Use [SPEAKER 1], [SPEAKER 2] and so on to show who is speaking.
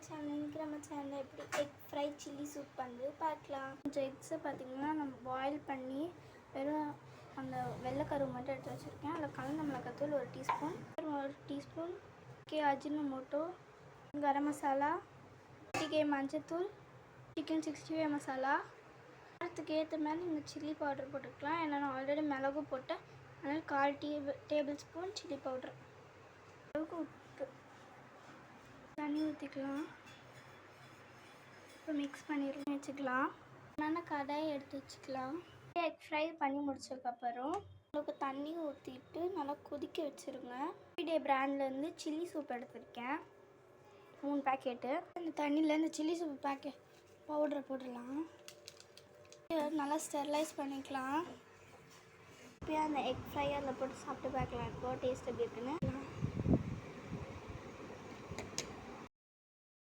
[SPEAKER 1] Channel. இன்றைக்கி நம்ம சேனலில் எப்படி எக் ஃப்ரை சில்லி சூப் பண்ணுறது பார்க்கலாம். கொஞ்சம் எக்ஸை பார்த்திங்கன்னா நம்ம பாயில் பண்ணி வெறும் அந்த வெள்ளைக்கரு மட்டும் எடுத்து வச்சுருக்கேன். அதில் கலந்த மிளகாத்தூள் 1 டீஸ்பூன் அஜினோமோட்டோ, கரம் மசாலா, மஞ்சத்தூள், சிக்கன் 65 மசாலா. காரத்துக்கு ஏற்ற மாதிரி நீங்கள் சில்லி பவுடர் போட்டுக்கலாம். ஏன்னா நான் ஆல்ரெடி மிளகு போட்டேன், அதனால் 1/4 டேபிள் ஸ்பூன் சில்லி பவுடர். அளவுக்கு உப்பு, தண்ணி ஊற்றிக்கலாம். இப்போ மிக்ஸ் பண்ணிட்டு வச்சுக்கலாம். நல்லா கடாயை எடுத்து வச்சுக்கலாம். எக் ஃப்ரை பண்ணி முடிச்சதுக்கப்புறம் அளவுக்கு தண்ணி ஊற்றிட்டு நல்லா கொதிக்க வச்சுருங்க. ஃப்ரைடே பிராண்ட்லேருந்து சில்லி சூப் எடுத்திருக்கேன், 3 பேக்கெட்டு. இந்த தண்ணியில் இந்த சில்லி சூப் பேக்கெட் பவுடரை போடலாம். நல்லா ஸ்டெர்லைஸ் பண்ணிக்கலாம். இப்போ அந்த எக் ஃப்ரை அதில் போட்டு சாப்பிட்டு பார்க்கலாம் இப்போ டேஸ்ட் எப்படி இருக்குன்னு.